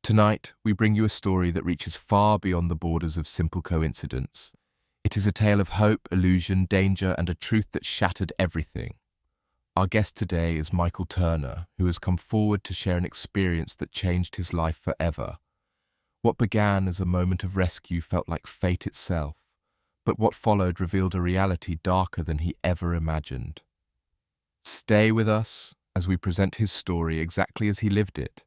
Tonight, we bring you a story that reaches far beyond the borders of simple coincidence. It is a tale of hope, illusion, danger, and a truth that shattered everything. Our guest today is Michael Turner, who has come forward to share an experience that changed his life forever. What began as a moment of rescue felt like fate itself, but what followed revealed a reality darker than he ever imagined. Stay with us as we present his story exactly as he lived it.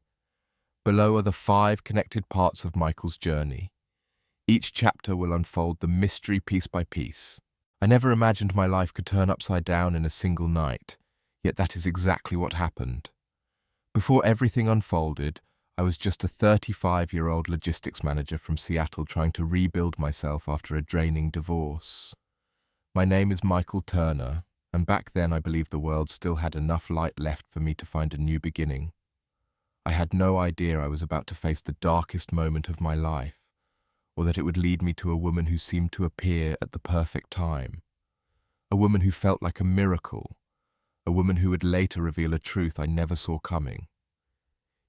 Below are the 5 connected parts of Michael's journey. Each chapter will unfold the mystery piece by piece. I never imagined my life could turn upside down in a single night, yet that is exactly what happened. Before everything unfolded, I was just a 35-year-old logistics manager from Seattle trying to rebuild myself after a draining divorce. My name is Michael Turner, and back then I believed the world still had enough light left for me to find a new beginning. I had no idea I was about to face the darkest moment of my life, or that it would lead me to a woman who seemed to appear at the perfect time. A woman who felt like a miracle, a woman who would later reveal a truth I never saw coming.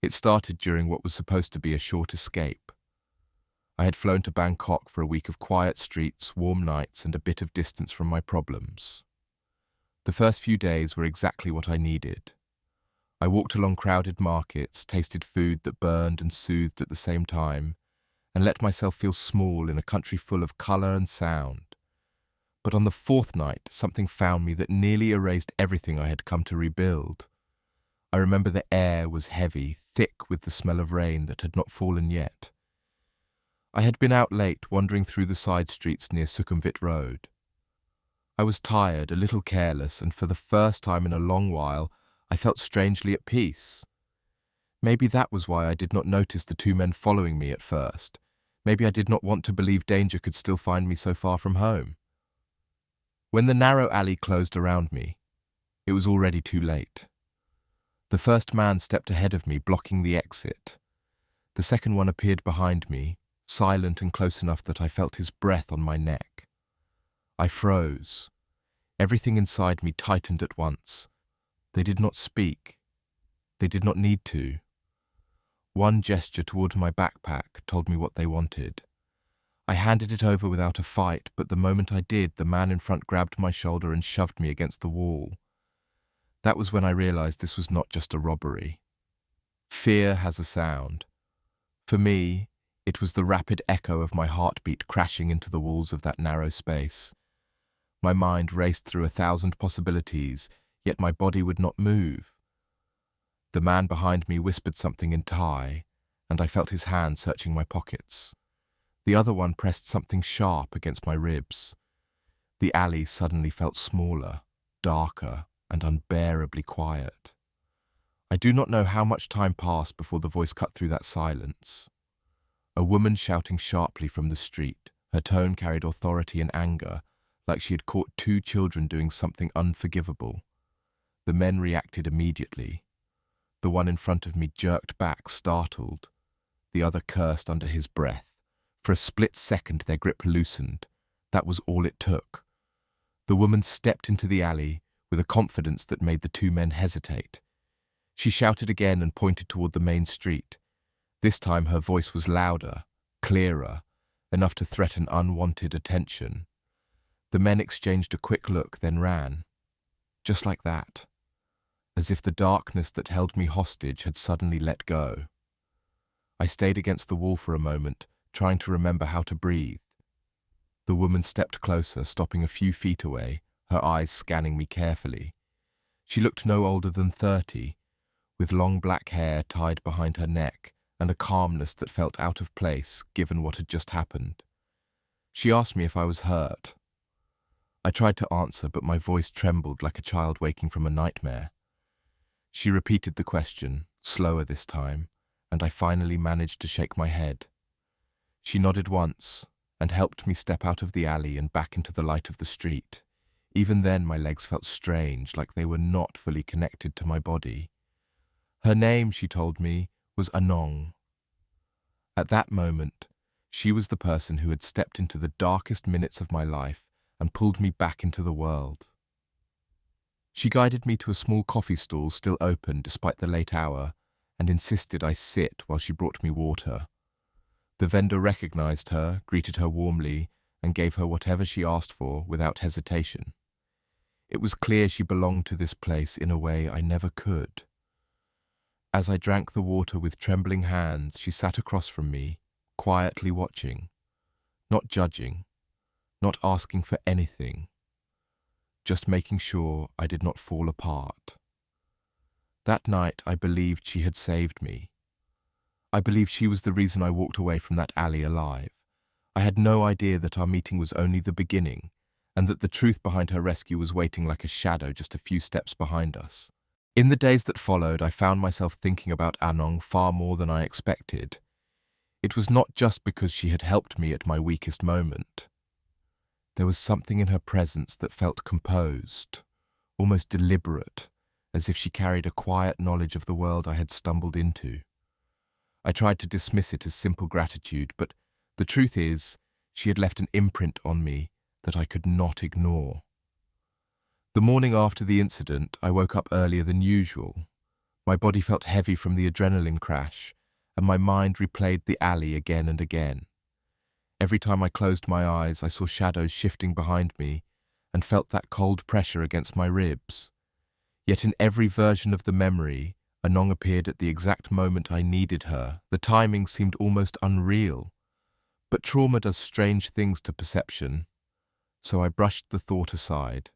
It started during what was supposed to be a short escape. I had flown to Bangkok for a week of quiet streets, warm nights, and a bit of distance from my problems. The first few days were exactly what I needed. I walked along crowded markets, tasted food that burned and soothed at the same time, and let myself feel small in a country full of colour and sound. But on the 4th night, something found me that nearly erased everything I had come to rebuild. I remember the air was heavy, thick with the smell of rain that had not fallen yet. I had been out late, wandering through the side streets near Sukhumvit Road. I was tired, a little careless, and for the first time in a long while, I felt strangely at peace. Maybe that was why I did not notice the 2 men following me at first. Maybe I did not want to believe danger could still find me so far from home. When the narrow alley closed around me, it was already too late. The first man stepped ahead of me, blocking the exit. The second one appeared behind me, silent and close enough that I felt his breath on my neck. I froze. Everything inside me tightened at once. They did not speak. They did not need to. One gesture towards my backpack told me what they wanted. I handed it over without a fight, but the moment I did, the man in front grabbed my shoulder and shoved me against the wall. That was when I realized this was not just a robbery. Fear has a sound. For me, it was the rapid echo of my heartbeat crashing into the walls of that narrow space. My mind raced through 1,000 possibilities, yet my body would not move. The man behind me whispered something in Thai, and I felt his hand searching my pockets. The other one pressed something sharp against my ribs. The alley suddenly felt smaller, darker, and unbearably quiet. I do not know how much time passed before the voice cut through that silence. A woman shouting sharply from the street, her tone carried authority and anger, like she had caught 2 children doing something unforgivable. The men reacted immediately. The one in front of me jerked back, startled. The other cursed under his breath. For a split second, their grip loosened. That was all it took. The woman stepped into the alley with a confidence that made the 2 men hesitate. She shouted again and pointed toward the main street. This time her voice was louder, clearer, enough to threaten unwanted attention. The men exchanged a quick look, then ran. Just like that. As if the darkness that held me hostage had suddenly let go. I stayed against the wall for a moment, trying to remember how to breathe. The woman stepped closer, stopping a few feet away, her eyes scanning me carefully. She looked no older than 30, with long black hair tied behind her neck and a calmness that felt out of place given what had just happened. She asked me if I was hurt. I tried to answer, but my voice trembled like a child waking from a nightmare. She repeated the question, slower this time, and I finally managed to shake my head. She nodded once and helped me step out of the alley and back into the light of the street. Even then, my legs felt strange, like they were not fully connected to my body. Her name, she told me, was Anong. At that moment, she was the person who had stepped into the darkest minutes of my life and pulled me back into the world. She guided me to a small coffee stall still open despite the late hour and insisted I sit while she brought me water. The vendor recognized her, greeted her warmly, and gave her whatever she asked for without hesitation. It was clear she belonged to this place in a way I never could. As I drank the water with trembling hands, she sat across from me, quietly watching, not judging, not asking for anything, just making sure I did not fall apart. That night, I believed she had saved me. I believed she was the reason I walked away from that alley alive. I had no idea that our meeting was only the beginning, and that the truth behind her rescue was waiting like a shadow just a few steps behind us. In the days that followed, I found myself thinking about Anong far more than I expected. It was not just because she had helped me at my weakest moment. There was something in her presence that felt composed, almost deliberate, as if she carried a quiet knowledge of the world I had stumbled into. I tried to dismiss it as simple gratitude, but the truth is, she had left an imprint on me that I could not ignore. The morning after the incident, I woke up earlier than usual. My body felt heavy from the adrenaline crash, and my mind replayed the alley again and again. Every time I closed my eyes, I saw shadows shifting behind me and felt that cold pressure against my ribs. Yet in every version of the memory, Anong appeared at the exact moment I needed her. The timing seemed almost unreal. But trauma does strange things to perception, so I brushed the thought aside.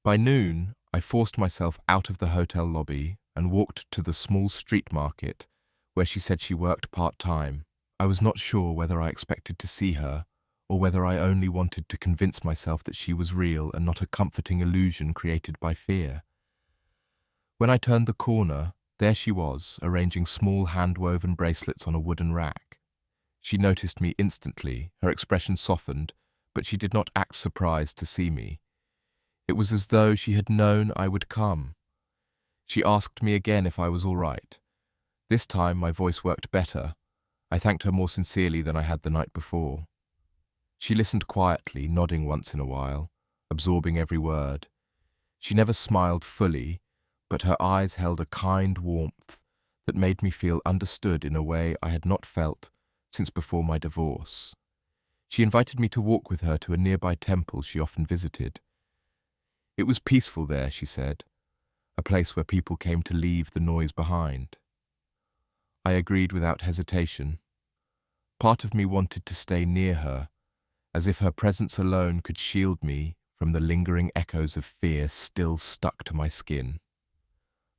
By noon, I forced myself out of the hotel lobby and walked to the small street market where she said she worked part-time. I was not sure whether I expected to see her or whether I only wanted to convince myself that she was real and not a comforting illusion created by fear. When I turned the corner, there she was, arranging small hand-woven bracelets on a wooden rack. She noticed me instantly, her expression softened, but she did not act surprised to see me. It was as though she had known I would come. She asked me again if I was all right. This time my voice worked better. I thanked her more sincerely than I had the night before. She listened quietly, nodding once in a while, absorbing every word. She never smiled fully, but her eyes held a kind warmth that made me feel understood in a way I had not felt since before my divorce. She invited me to walk with her to a nearby temple she often visited. It was peaceful there, she said, a place where people came to leave the noise behind. I agreed without hesitation. Part of me wanted to stay near her, as if her presence alone could shield me from the lingering echoes of fear still stuck to my skin.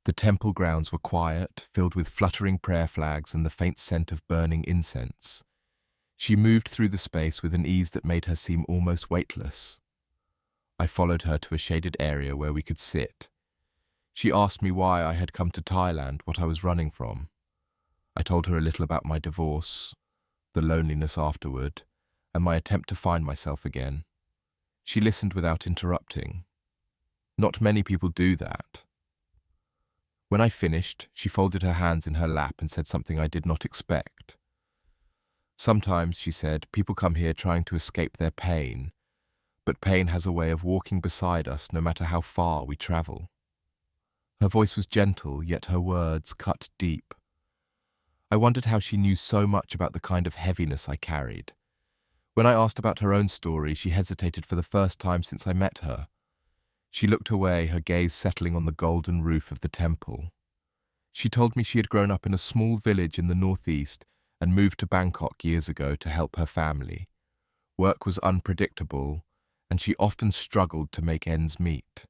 The temple grounds were quiet, filled with fluttering prayer flags and the faint scent of burning incense. She moved through the space with an ease that made her seem almost weightless. I followed her to a shaded area where we could sit. She asked me why I had come to Thailand, what I was running from. I told her a little about my divorce, the loneliness afterward, and my attempt to find myself again. She listened without interrupting. Not many people do that. When I finished, she folded her hands in her lap and said something I did not expect. Sometimes, she said, people come here trying to escape their pain, but pain has a way of walking beside us no matter how far we travel. Her voice was gentle, yet her words cut deep. I wondered how she knew so much about the kind of heaviness I carried. When I asked about her own story, she hesitated for the first time since I met her. She looked away, her gaze settling on the golden roof of the temple. She told me she had grown up in a small village in the northeast and moved to Bangkok years ago to help her family. Work was unpredictable, and she often struggled to make ends meet.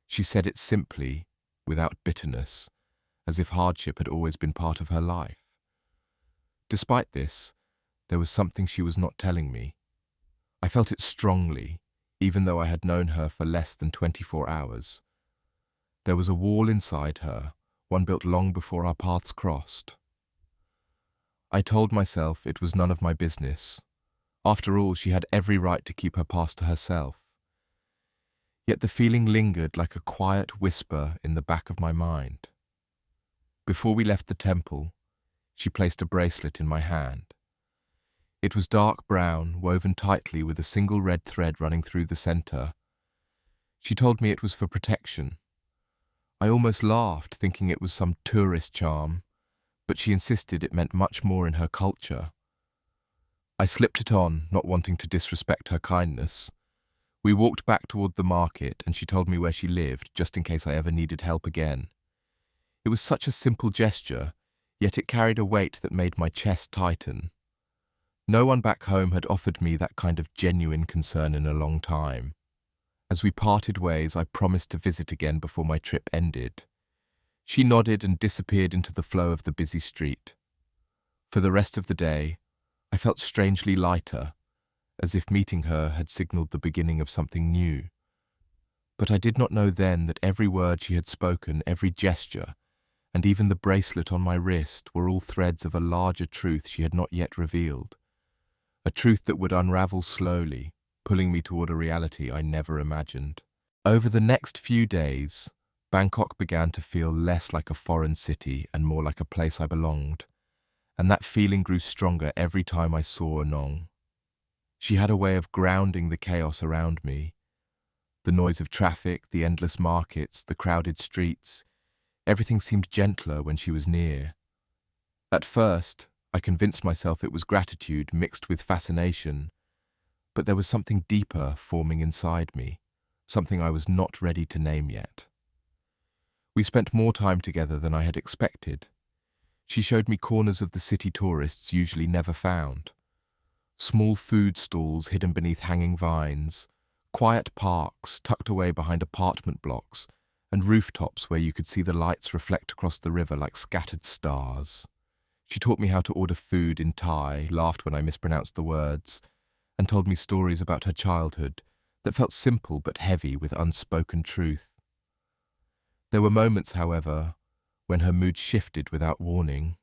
She said it simply, without bitterness, as if hardship had always been part of her life. Despite this, there was something she was not telling me. I felt it strongly, even though I had known her for less than 24 hours. There was a wall inside her, one built long before our paths crossed. I told myself it was none of my business. After all, she had every right to keep her past to herself. Yet the feeling lingered like a quiet whisper in the back of my mind. Before we left the temple, she placed a bracelet in my hand. It was dark brown, woven tightly with a single red thread running through the center. She told me it was for protection. I almost laughed, thinking it was some tourist charm, but she insisted it meant much more in her culture. I slipped it on, not wanting to disrespect her kindness. We walked back toward the market, and she told me where she lived, just in case I ever needed help again. It was such a simple gesture, yet it carried a weight that made my chest tighten. No one back home had offered me that kind of genuine concern in a long time. As we parted ways, I promised to visit again before my trip ended. She nodded and disappeared into the flow of the busy street. For the rest of the day, I felt strangely lighter, as if meeting her had signaled the beginning of something new. But I did not know then that every word she had spoken, every gesture, and even the bracelet on my wrist were all threads of a larger truth she had not yet revealed. A truth that would unravel slowly, pulling me toward a reality I never imagined. Over the next few days, Bangkok began to feel less like a foreign city and more like a place I belonged, and that feeling grew stronger every time I saw Anong. She had a way of grounding the chaos around me. The noise of traffic, the endless markets, the crowded streets, everything seemed gentler when she was near. At first, I convinced myself it was gratitude mixed with fascination, but there was something deeper forming inside me, something I was not ready to name yet. We spent more time together than I had expected. She showed me corners of the city tourists usually never found. Small food stalls hidden beneath hanging vines, quiet parks tucked away behind apartment blocks, and rooftops where you could see the lights reflect across the river like scattered stars. She taught me how to order food in Thai, laughed when I mispronounced the words, and told me stories about her childhood that felt simple but heavy with unspoken truth. There were moments, however, when her mood shifted without warning.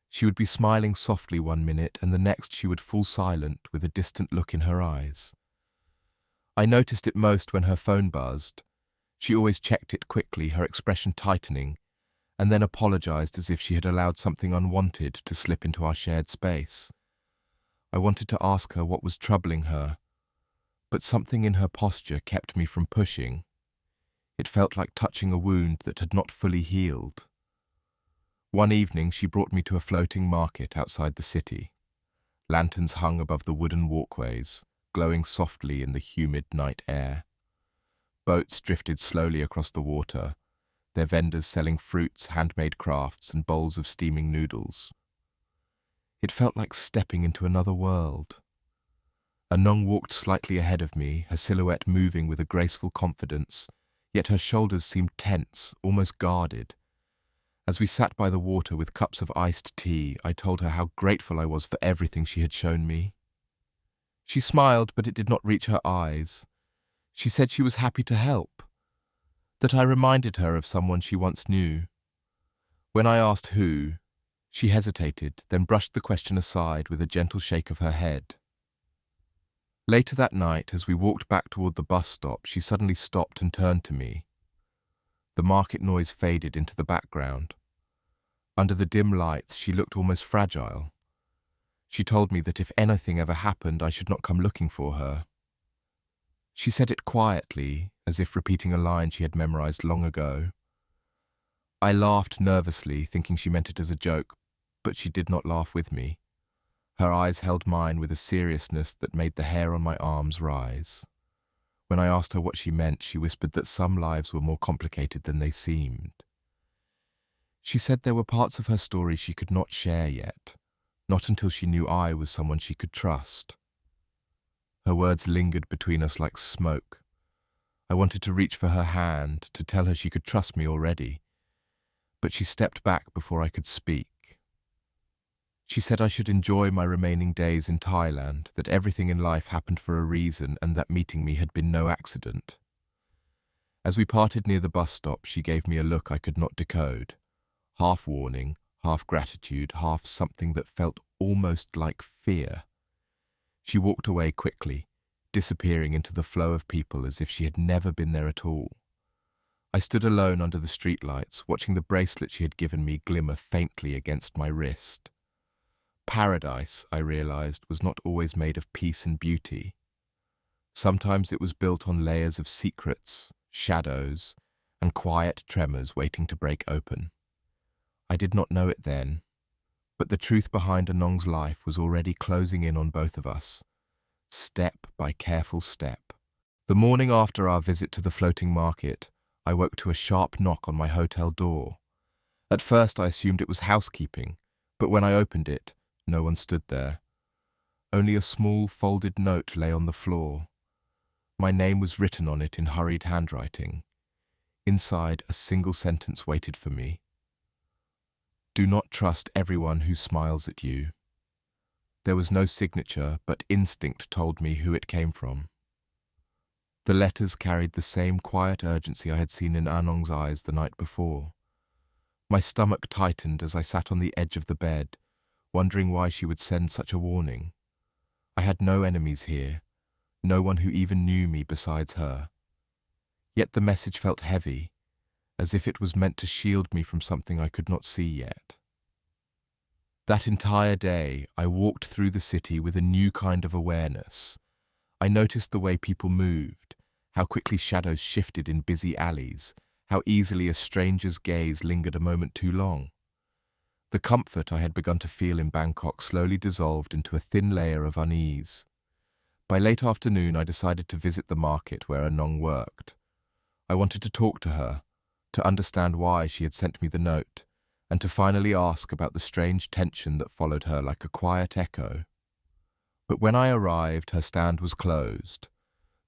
She would be smiling softly one minute, and the next she would fall silent with a distant look in her eyes. I noticed it most when her phone buzzed. She always checked it quickly, her expression tightening, and then apologized as if she had allowed something unwanted to slip into our shared space. I wanted to ask her what was troubling her, but something in her posture kept me from pushing. It felt like touching a wound that had not fully healed. One evening, she brought me to a floating market outside the city. Lanterns hung above the wooden walkways, glowing softly in the humid night air. Boats drifted slowly across the water, their vendors selling fruits, handmade crafts, and bowls of steaming noodles. It felt like stepping into another world. Anong walked slightly ahead of me, her silhouette moving with a graceful confidence, yet her shoulders seemed tense, almost guarded. As we sat by the water with cups of iced tea, I told her how grateful I was for everything she had shown me. She smiled, but it did not reach her eyes. She said she was happy to help, that I reminded her of someone she once knew. When I asked who, she hesitated, then brushed the question aside with a gentle shake of her head. Later that night, as we walked back toward the bus stop, she suddenly stopped and turned to me. The market noise faded into the background. Under the dim lights, she looked almost fragile. She told me that if anything ever happened, I should not come looking for her. She said it quietly, as if repeating a line she had memorized long ago. I laughed nervously, thinking she meant it as a joke, but she did not laugh with me. Her eyes held mine with a seriousness that made the hair on my arms rise. When I asked her what she meant, she whispered that some lives were more complicated than they seemed. She said there were parts of her story she could not share yet, not until she knew I was someone she could trust. Her words lingered between us like smoke. I wanted to reach for her hand, to tell her she could trust me already, but she stepped back before I could speak. She said I should enjoy my remaining days in Thailand, that everything in life happened for a reason, and that meeting me had been no accident. As we parted near the bus stop, she gave me a look I could not decode, half warning, half gratitude, half something that felt almost like fear. She walked away quickly, disappearing into the flow of people as if she had never been there at all. I stood alone under the streetlights, watching the bracelet she had given me glimmer faintly against my wrist. Paradise, I realized, was not always made of peace and beauty. Sometimes it was built on layers of secrets, shadows, and quiet tremors waiting to break open. I did not know it then, but the truth behind Anong's life was already closing in on both of us, step by careful step. The morning after our visit to the floating market, I woke to a sharp knock on my hotel door. At first I assumed it was housekeeping, but when I opened it, no one stood there. Only a small folded note lay on the floor. My name was written on it in hurried handwriting. Inside, a single sentence waited for me. Do not trust everyone who smiles at you. There was no signature, but instinct told me who it came from. The letters carried the same quiet urgency I had seen in Anong's eyes the night before. My stomach tightened as I sat on the edge of the bed, wondering why she would send such a warning. I had no enemies here, no one who even knew me besides her. Yet the message felt heavy, as if it was meant to shield me from something I could not see yet. That entire day, I walked through the city with a new kind of awareness. I noticed the way people moved, how quickly shadows shifted in busy alleys, how easily a stranger's gaze lingered a moment too long. The comfort I had begun to feel in Bangkok slowly dissolved into a thin layer of unease. By late afternoon, I decided to visit the market where Anong worked. I wanted to talk to her, to understand why she had sent me the note, and to finally ask about the strange tension that followed her like a quiet echo. But when I arrived, her stand was closed.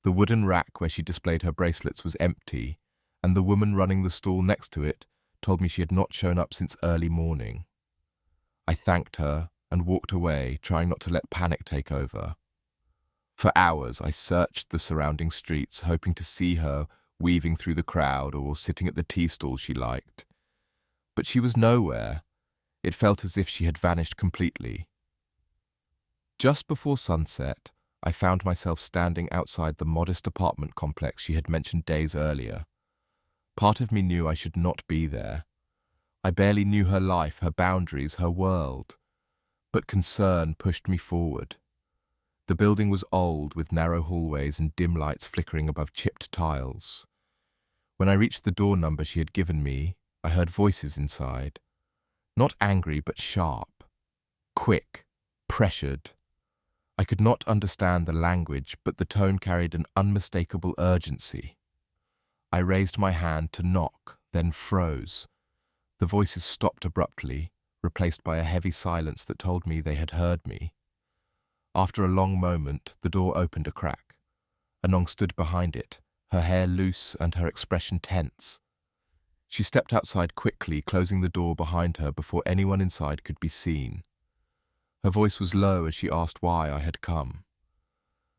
The wooden rack where she displayed her bracelets was empty, and the woman running the stall next to it told me she had not shown up since early morning. I thanked her and walked away, trying not to let panic take over. For hours, I searched the surrounding streets, hoping to see her weaving through the crowd or sitting at the tea stall she liked. But she was nowhere. It felt as if she had vanished completely. Just before sunset, I found myself standing outside the modest apartment complex she had mentioned days earlier. Part of me knew I should not be there. I barely knew her life, her boundaries, her world. But concern pushed me forward. The building was old, with narrow hallways and dim lights flickering above chipped tiles. When I reached the door number she had given me, I heard voices inside. Not angry, but sharp. Quick. Pressured. I could not understand the language, but the tone carried an unmistakable urgency. I raised my hand to knock, then froze. The voices stopped abruptly, replaced by a heavy silence that told me they had heard me. After a long moment, the door opened a crack. Anong stood behind it, her hair loose and her expression tense. She stepped outside quickly, closing the door behind her before anyone inside could be seen. Her voice was low as she asked why I had come.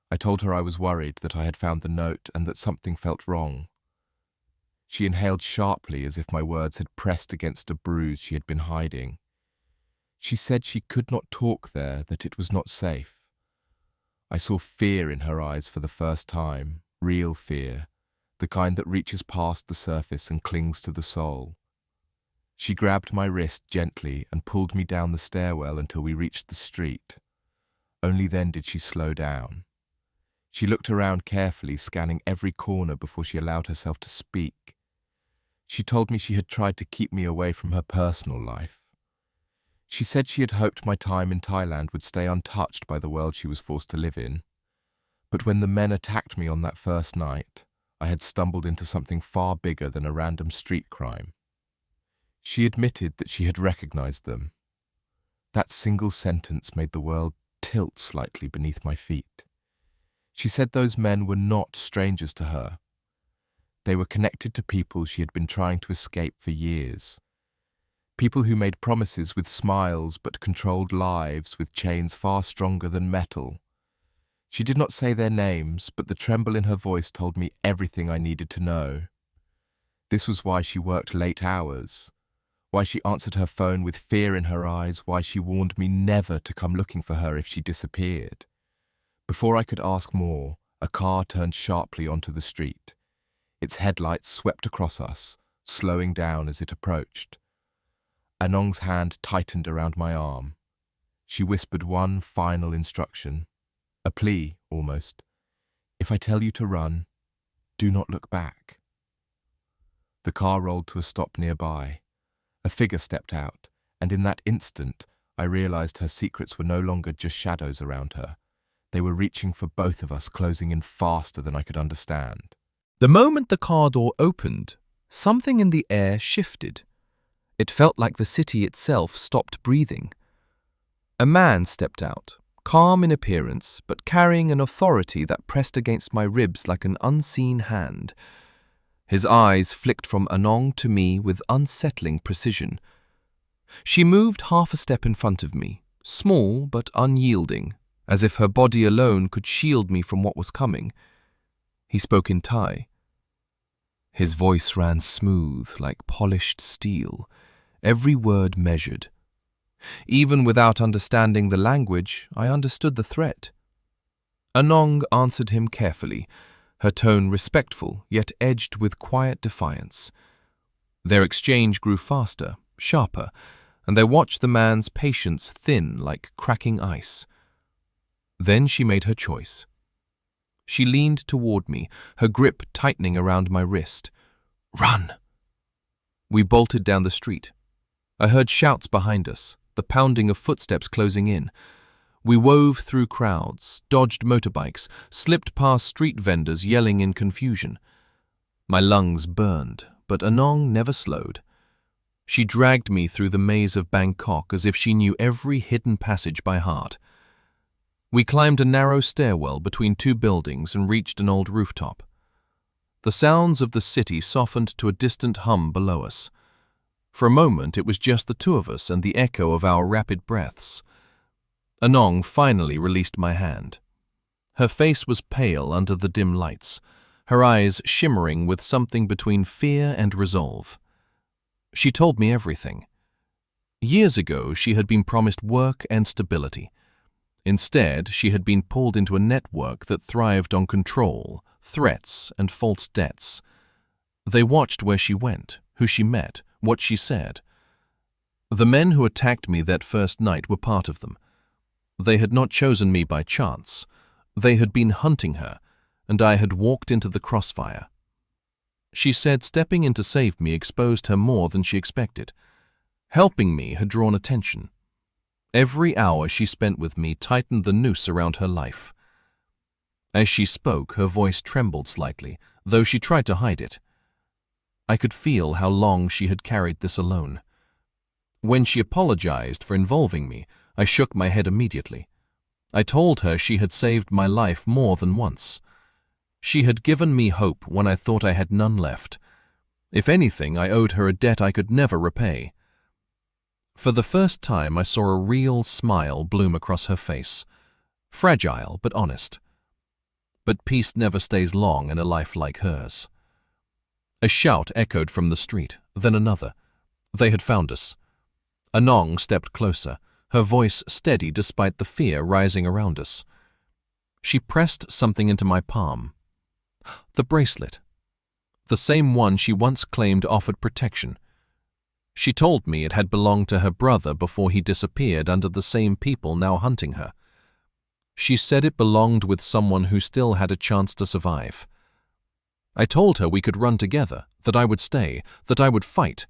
I told her I was worried that I had found the note and that something felt wrong. She inhaled sharply as if my words had pressed against a bruise she had been hiding. She said she could not talk there, that it was not safe. I saw fear in her eyes for the first time, real fear, the kind that reaches past the surface and clings to the soul. She grabbed my wrist gently and pulled me down the stairwell until we reached the street. Only then did she slow down. She looked around carefully, scanning every corner before she allowed herself to speak. She told me she had tried to keep me away from her personal life. She said she had hoped my time in Thailand would stay untouched by the world she was forced to live in. But when the men attacked me on that first night, I had stumbled into something far bigger than a random street crime. She admitted that she had recognized them. That single sentence made the world tilt slightly beneath my feet. She said those men were not strangers to her. They were connected to people she had been trying to escape for years. People who made promises with smiles but controlled lives with chains far stronger than metal. She did not say their names, but the tremble in her voice told me everything I needed to know. This was why she worked late hours, why she answered her phone with fear in her eyes, why she warned me never to come looking for her if she disappeared. Before I could ask more, a car turned sharply onto the street. Its headlights swept across us, slowing down as it approached. Anong's hand tightened around my arm. She whispered one final instruction, a plea almost. If I tell you to run, do not look back. The car rolled to a stop nearby. A figure stepped out, and in that instant, I realized her secrets were no longer just shadows around her. They were reaching for both of us, closing in faster than I could understand. The moment the car door opened, something in the air shifted. It felt like the city itself stopped breathing. A man stepped out, calm in appearance, but carrying an authority that pressed against my ribs like an unseen hand. His eyes flicked from Anong to me with unsettling precision. She moved half a step in front of me, small but unyielding, as if her body alone could shield me from what was coming. He spoke in Thai. His voice ran smooth like polished steel, every word measured. Even without understanding the language, I understood the threat. Anong answered him carefully, her tone respectful yet edged with quiet defiance. Their exchange grew faster, sharper, and they watched the man's patience thin like cracking ice. Then she made her choice. She leaned toward me, her grip tightening around my wrist. "Run!" We bolted down the street. I heard shouts behind us, the pounding of footsteps closing in. We wove through crowds, dodged motorbikes, slipped past street vendors yelling in confusion. My lungs burned, but Anong never slowed. She dragged me through the maze of Bangkok as if she knew every hidden passage by heart. We climbed a narrow stairwell between two buildings and reached an old rooftop. The sounds of the city softened to a distant hum below us. For a moment, it was just the two of us and the echo of our rapid breaths. Anong finally released my hand. Her face was pale under the dim lights, her eyes shimmering with something between fear and resolve. She told me everything. Years ago, she had been promised work and stability. Instead, she had been pulled into a network that thrived on control, threats, and false debts. They watched where she went, who she met, what she said. The men who attacked me that first night were part of them. They had not chosen me by chance. They had been hunting her, and I had walked into the crossfire. She said stepping in to save me exposed her more than she expected. Helping me had drawn attention. Every hour she spent with me tightened the noose around her life. As she spoke, her voice trembled slightly, though she tried to hide it. I could feel how long she had carried this alone. When she apologized for involving me, I shook my head immediately. I told her she had saved my life more than once. She had given me hope when I thought I had none left. If anything, I owed her a debt I could never repay. For the first time, I saw a real smile bloom across her face. Fragile but honest. But peace never stays long in a life like hers. A shout echoed from the street, then another. They had found us. Anong stepped closer, her voice steady despite the fear rising around us. She pressed something into my palm. The bracelet. The same one she once claimed offered protection. She told me it had belonged to her brother before he disappeared under the same people now hunting her. She said it belonged with someone who still had a chance to survive. I told her we could run together, that I would stay, that I would fight.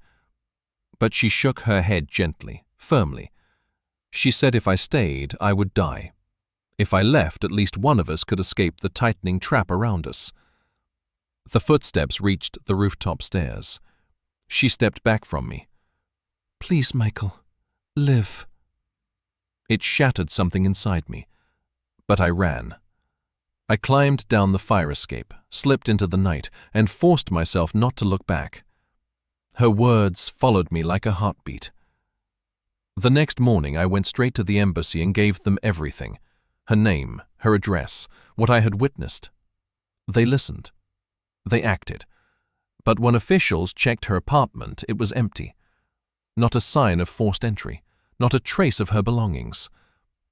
But she shook her head gently, firmly. She said if I stayed, I would die. If I left, at least one of us could escape the tightening trap around us. The footsteps reached the rooftop stairs. She stepped back from me. "Please, Michael, live." It shattered something inside me. But I ran. I climbed down the fire escape, slipped into the night, and forced myself not to look back. Her words followed me like a heartbeat. The next morning I went straight to the embassy and gave them everything. Her name, her address, what I had witnessed. They listened. They acted. But when officials checked her apartment, it was empty. Not a sign of forced entry, not a trace of her belongings.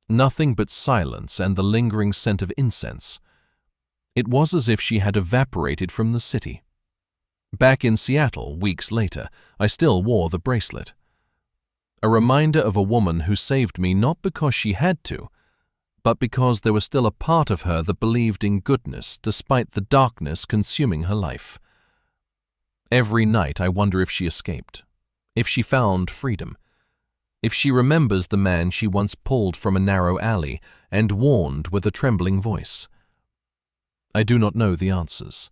Nothing but silence and the lingering scent of incense. It was as if she had evaporated from the city. Back in Seattle, weeks later, I still wore the bracelet. A reminder of a woman who saved me not because she had to, but because there was still a part of her that believed in goodness despite the darkness consuming her life. Every night I wonder if she escaped, if she found freedom, if she remembers the man she once pulled from a narrow alley and warned with a trembling voice. I do not know the answers,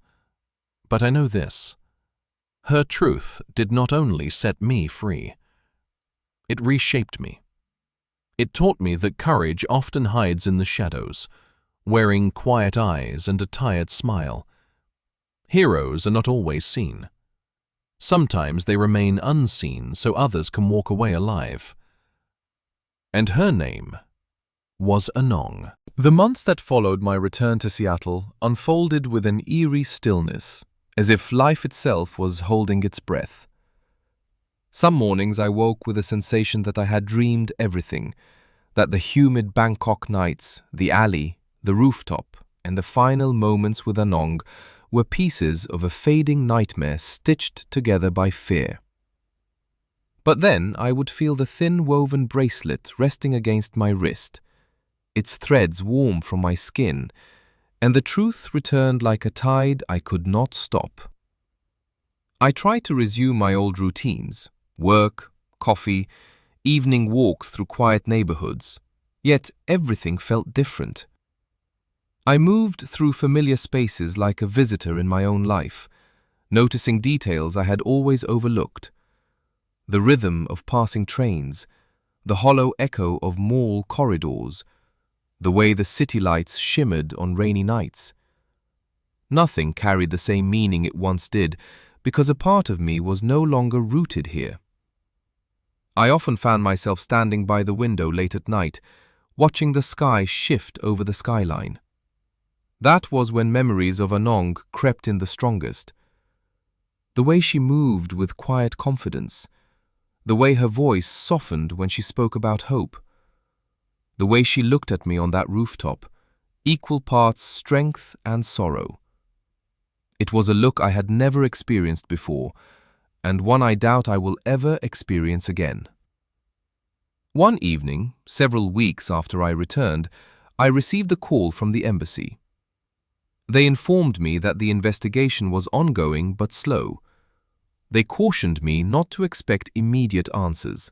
but I know this. Her truth did not only set me free, it reshaped me. It taught me that courage often hides in the shadows, wearing quiet eyes and a tired smile. Heroes are not always seen. Sometimes they remain unseen so others can walk away alive. And her name was Anong. The months that followed my return to Seattle unfolded with an eerie stillness, as if life itself was holding its breath. Some mornings I woke with a sensation that I had dreamed everything, that the humid Bangkok nights, the alley, the rooftop, and the final moments with Anong were pieces of a fading nightmare stitched together by fear. But then I would feel the thin woven bracelet resting against my wrist, its threads warm from my skin, and the truth returned like a tide I could not stop. I tried to resume my old routines, work, coffee, evening walks through quiet neighborhoods, yet everything felt different. I moved through familiar spaces like a visitor in my own life, noticing details I had always overlooked. The rhythm of passing trains, the hollow echo of mall corridors, the way the city lights shimmered on rainy nights. Nothing carried the same meaning it once did, because a part of me was no longer rooted here. I often found myself standing by the window late at night, watching the sky shift over the skyline. That was when memories of Anong crept in the strongest. The way she moved with quiet confidence, the way her voice softened when she spoke about hope, the way she looked at me on that rooftop, equal parts strength and sorrow. It was a look I had never experienced before, and one I doubt I will ever experience again. One evening, several weeks after I returned, I received a call from the embassy. They informed me that the investigation was ongoing but slow. They cautioned me not to expect immediate answers.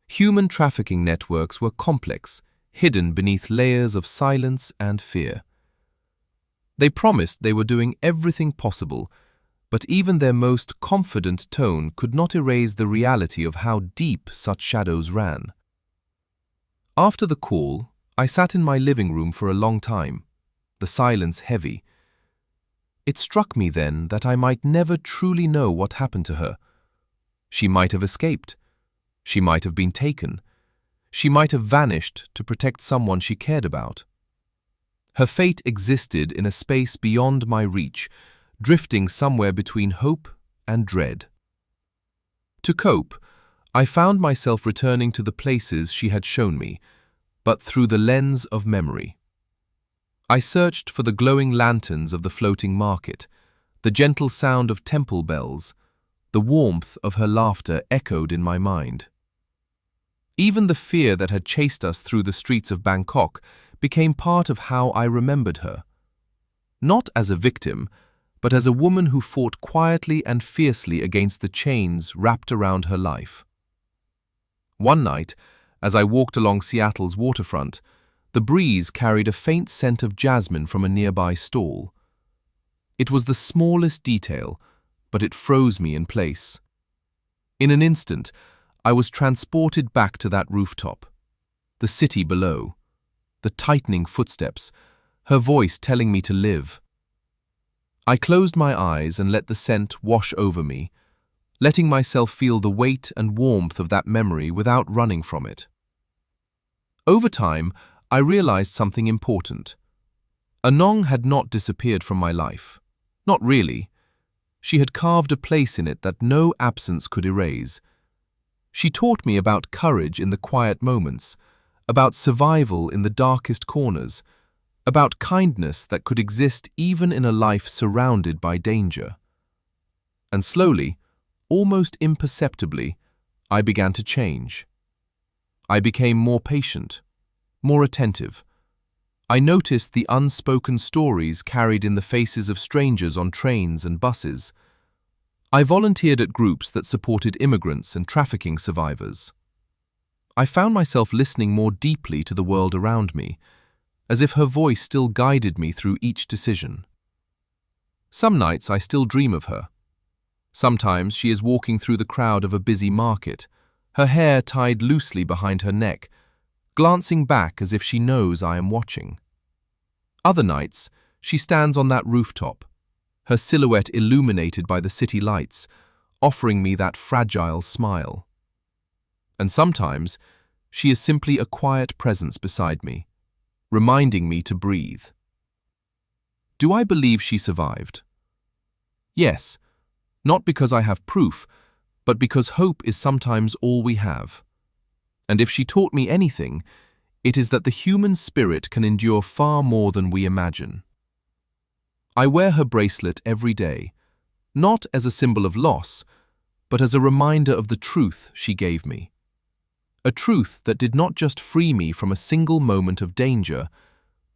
Human trafficking networks were complex, hidden beneath layers of silence and fear. They promised they were doing everything possible, but even their most confident tone could not erase the reality of how deep such shadows ran. After the call, I sat in my living room for a long time, the silence heavy. It struck me then that I might never truly know what happened to her. She might have escaped. She might have been taken. She might have vanished to protect someone she cared about. Her fate existed in a space beyond my reach, drifting somewhere between hope and dread. To cope, I found myself returning to the places she had shown me, but through the lens of memory. I searched for the glowing lanterns of the floating market, the gentle sound of temple bells, the warmth of her laughter echoed in my mind. Even the fear that had chased us through the streets of Bangkok became part of how I remembered her. Not as a victim, but as a woman who fought quietly and fiercely against the chains wrapped around her life. One night, as I walked along Seattle's waterfront, the breeze carried a faint scent of jasmine from a nearby stall. It was the smallest detail, but it froze me in place. In an instant, I was transported back to that rooftop, the city below, the tightening footsteps, her voice telling me to live. I closed my eyes and let the scent wash over me, letting myself feel the weight and warmth of that memory without running from it. Over time, I realized something important. Anong had not disappeared from my life. Not really. She had carved a place in it that no absence could erase. She taught me about courage in the quiet moments, about survival in the darkest corners, about kindness that could exist even in a life surrounded by danger. And slowly, almost imperceptibly, I began to change. I became more patient, more attentive. I noticed the unspoken stories carried in the faces of strangers on trains and buses. I volunteered at groups that supported immigrants and trafficking survivors. I found myself listening more deeply to the world around me, as if her voice still guided me through each decision. Some nights I still dream of her. Sometimes she is walking through the crowd of a busy market, her hair tied loosely behind her neck, glancing back as if she knows I am watching. Other nights, she stands on that rooftop, her silhouette illuminated by the city lights, offering me that fragile smile. And sometimes, she is simply a quiet presence beside me, reminding me to breathe. Do I believe she survived? Yes, not because I have proof, but because hope is sometimes all we have. And if she taught me anything, it is that the human spirit can endure far more than we imagine. I wear her bracelet every day, not as a symbol of loss, but as a reminder of the truth she gave me. A truth that did not just free me from a single moment of danger,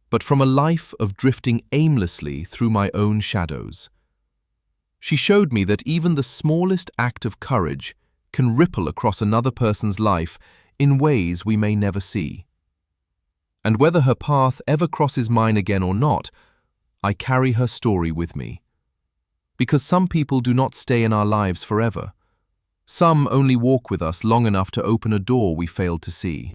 but from a life of drifting aimlessly through my own shadows. She showed me that even the smallest act of courage can ripple across another person's life in ways we may never see. And whether her path ever crosses mine again or not, I carry her story with me. Because some people do not stay in our lives forever. Some only walk with us long enough to open a door we failed to see.